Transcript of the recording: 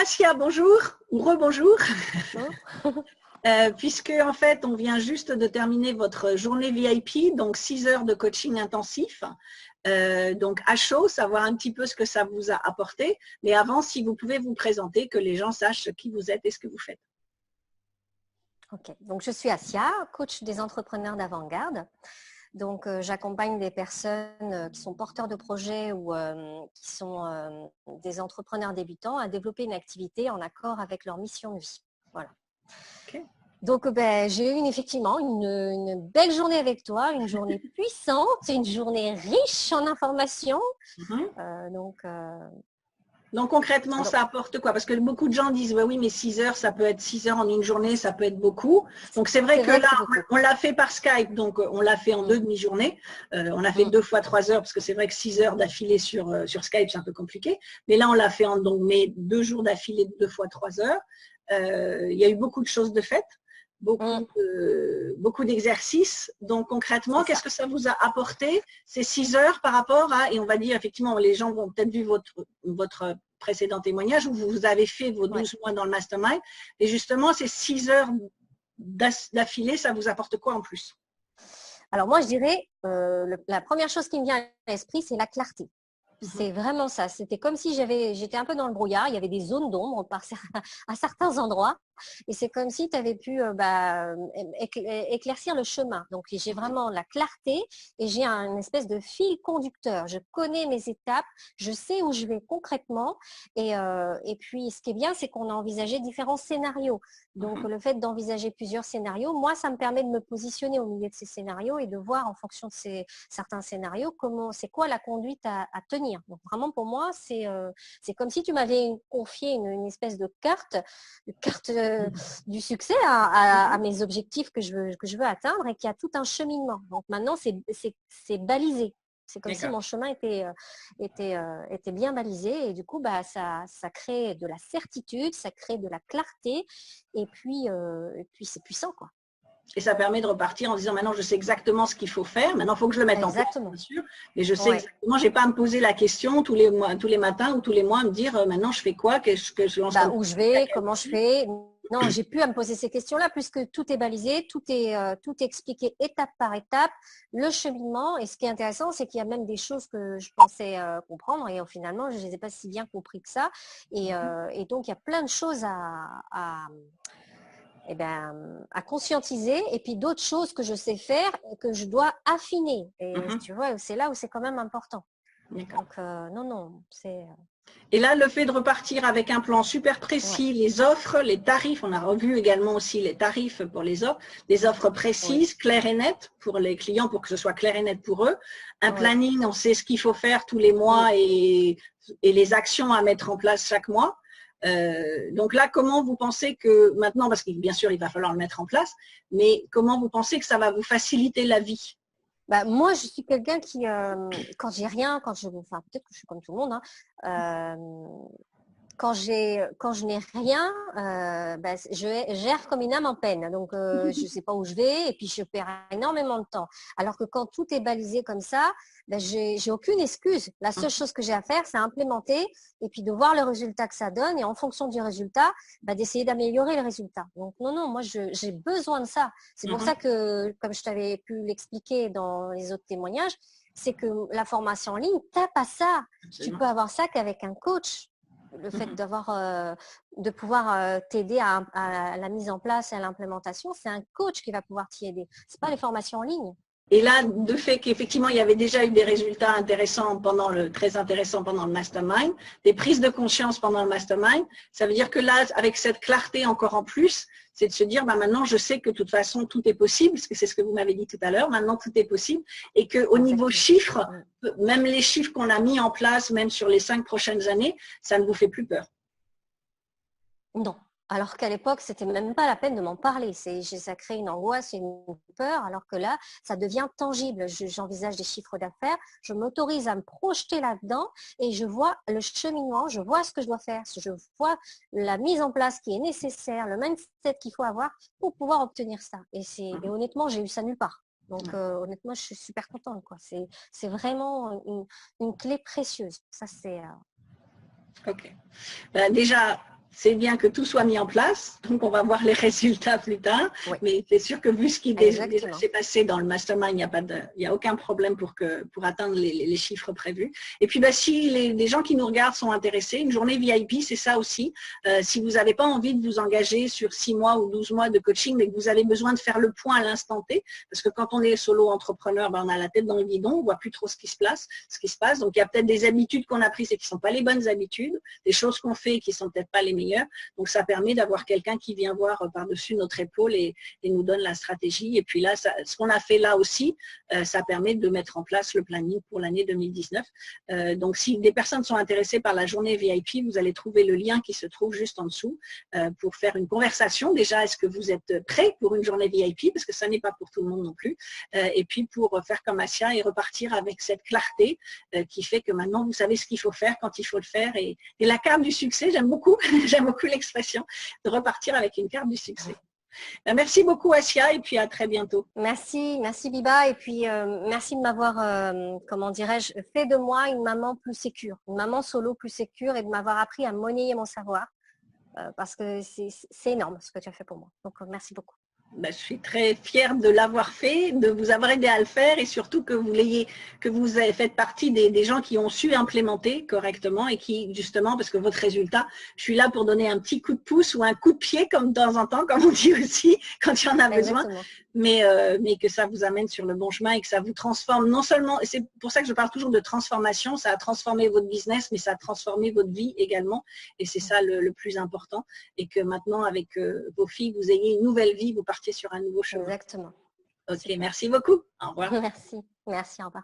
Asia, bonjour ou rebonjour. Bonjour. Puisque en fait, on vient juste de terminer votre journée VIP, donc 6 heures de coaching intensif. Donc à chaud, savoir un petit peu ce que ça vous a apporté. Mais avant, si vous pouvez vous présenter, que les gens sachent qui vous êtes et ce que vous faites. Ok, donc je suis Asia, coach des entrepreneurs d'avant-garde. Donc j'accompagne des personnes qui sont porteurs de projets ou qui sont des entrepreneurs débutants à développer une activité en accord avec leur mission de vie. Voilà. Okay. Donc j'ai eu effectivement une belle journée avec toi, une journée puissante, une journée riche en informations. Donc concrètement, ça apporte quoi? Parce que beaucoup de gens disent, oui, mais 6 heures, ça peut être 6 heures en une journée, ça peut être beaucoup. Donc c'est vrai que là, on l'a fait par Skype, donc on l'a fait en 2 demi-journées. On a fait 2 fois 3 heures, parce que c'est vrai que 6 heures d'affilée sur Skype, c'est un peu compliqué. Mais là, on l'a fait en donc, mais 2 jours d'affilée, 2 fois 3 heures. Il y a eu beaucoup de choses de faites. Beaucoup d'exercices. Donc concrètement, qu'est-ce que ça vous a apporté ces 6 heures par rapport à, et on va dire effectivement, les gens vont peut-être vu votre précédent témoignage où vous avez fait vos 12 mois dans le mastermind, et justement ces 6 heures d'affilée, ça vous apporte quoi en plus? Alors moi je dirais, la première chose qui me vient à l'esprit, c'est la clarté. C'est vraiment ça. C'était comme si j'étais un peu dans le brouillard. Il y avait des zones d'ombre à certains endroits. Et c'est comme si tu avais pu éclaircir le chemin. Donc, j'ai vraiment la clarté et j'ai une espèce de fil conducteur. Je connais mes étapes, je sais où je vais concrètement. Et puis, ce qui est bien, c'est qu'on a envisagé différents scénarios. Donc, le fait d'envisager plusieurs scénarios, moi, ça me permet de me positionner au milieu de ces scénarios et de voir en fonction de certains scénarios, c'est quoi la conduite à tenir. Donc, vraiment, pour moi, c'est comme si tu m'avais confié une espèce de carte du succès à mes objectifs que je veux atteindre et qui a tout un cheminement. Donc maintenant, c'est balisé. C'est comme si mon chemin était bien balisé et du coup, ça crée de la certitude, ça crée de la clarté et puis c'est puissant, quoi. Et ça permet de repartir en disant maintenant je sais exactement ce qu'il faut faire. Maintenant il faut que je le mette en place, bien sûr. Mais je sais exactement, je n'ai pas à me poser la question tous les matins ou tous les mois à me dire maintenant je fais quoi, que je lance où je vais, comment je fais. Non, j'ai plus à me poser ces questions-là puisque tout est balisé, tout est expliqué étape par étape, le cheminement. Et ce qui est intéressant, c'est qu'il y a même des choses que je pensais comprendre et finalement, je ne les ai pas si bien compris que ça. Et donc, il y a plein de choses à conscientiser et puis d'autres choses que je sais faire et que je dois affiner. Et tu vois, c'est là où c'est quand même important. Donc, non, c'est… Et là, le fait de repartir avec un plan super précis, les offres, les tarifs, on a revu également aussi les tarifs pour les offres, des offres précises, claires et nettes pour les clients, pour que ce soit clair et net pour eux. Un planning, on sait ce qu'il faut faire tous les mois et les actions à mettre en place chaque mois. Donc là, comment vous pensez que maintenant, parce que bien sûr, il va falloir le mettre en place, mais comment vous pensez que ça va vous faciliter la vie? Moi, je suis quelqu'un qui, quand j'ai rien, enfin peut-être que je suis comme tout le monde, quand je n'ai rien, je gère comme une âme en peine. Donc, je ne sais pas où je vais et puis je perds énormément de temps. Alors que quand tout est balisé comme ça, j'ai aucune excuse. La seule chose que j'ai à faire, c'est implémenter et puis de voir le résultat que ça donne et en fonction du résultat, d'essayer d'améliorer le résultat. Donc, non, moi, j'ai besoin de ça. C'est pour ça que, comme je t'avais pu l'expliquer dans les autres témoignages, c'est que la formation en ligne, t'as pas ça. Tu peux avoir ça qu'avec un coach. Le fait de pouvoir t'aider à la mise en place et à l'implémentation, c'est un coach qui va pouvoir t'y aider. C'est pas les formations en ligne. Et là, de fait qu'effectivement, il y avait déjà eu des résultats intéressants très intéressants pendant le mastermind, des prises de conscience pendant le mastermind, ça veut dire que là, avec cette clarté encore en plus, c'est de se dire, maintenant, je sais que de toute façon, tout est possible, parce que c'est ce que vous m'avez dit tout à l'heure, maintenant, tout est possible, et qu'au niveau chiffres, même les chiffres qu'on a mis en place, même sur les 5 prochaines années, ça ne vous fait plus peur. Non. Alors qu'à l'époque, c'était même pas la peine de m'en parler. Ça crée une angoisse et une peur, alors que là, ça devient tangible. J'envisage des chiffres d'affaires, je m'autorise à me projeter là-dedans et je vois le cheminement, je vois ce que je dois faire, je vois la mise en place qui est nécessaire, le mindset qu'il faut avoir pour pouvoir obtenir ça. Et honnêtement, j'ai eu ça nulle part. Donc, honnêtement, je suis super contente, quoi. C'est vraiment une clé précieuse. Ça, c'est… Ok. Déjà, c'est bien que tout soit mis en place, donc on va voir les résultats plus tard, Oui. Mais c'est sûr que vu ce qui déjà s'est passé dans le mastermind, il n'y a aucun problème pour atteindre les chiffres prévus. Et puis si les gens qui nous regardent sont intéressés, une journée VIP, c'est ça aussi. Si vous n'avez pas envie de vous engager sur 6 mois ou 12 mois de coaching, mais que vous avez besoin de faire le point à l'instant T, parce que quand on est solo entrepreneur, on a la tête dans le guidon, on ne voit plus trop ce qui se passe. Donc il y a peut-être des habitudes qu'on a prises et qui ne sont pas les bonnes habitudes, des choses qu'on fait et qui ne sont peut-être pas les meilleures. Donc, ça permet d'avoir quelqu'un qui vient voir par-dessus notre épaule et nous donne la stratégie. Et puis là, ce qu'on a fait là aussi, ça permet de mettre en place le planning pour l'année 2019. Donc, si des personnes sont intéressées par la journée VIP, vous allez trouver le lien qui se trouve juste en dessous pour faire une conversation. Déjà, est-ce que vous êtes prêt pour une journée VIP? Parce que ça n'est pas pour tout le monde non plus. Et puis, pour faire comme Assia et repartir avec cette clarté qui fait que maintenant, vous savez ce qu'il faut faire quand il faut le faire. Et la carte du succès, j'aime beaucoup. J'aime beaucoup l'expression de repartir avec une carte du succès. Merci beaucoup Assia et puis à très bientôt. Merci Biba et puis merci de m'avoir, comment dirais-je, fait de moi une maman plus sécure, une maman solo plus sécure et de m'avoir appris à monnayer mon savoir parce que c'est énorme ce que tu as fait pour moi. Donc merci beaucoup. Je suis très fière de l'avoir fait, de vous avoir aidé à le faire et surtout que vous avez fait partie des gens qui ont su implémenter correctement et qui justement, parce que votre résultat, je suis là pour donner un petit coup de pouce ou un coup de pied comme de temps en temps, comme on dit aussi, quand il y en a besoin, mais que ça vous amène sur le bon chemin et que ça vous transforme non seulement, et c'est pour ça que je parle toujours de transformation, ça a transformé votre business, mais ça a transformé votre vie également et c'est ça le plus important et que maintenant avec vos filles, vous ayez une nouvelle vie, vous partez sur un nouveau chemin. Exactement. Ok, merci beaucoup. Au revoir. Merci, au revoir.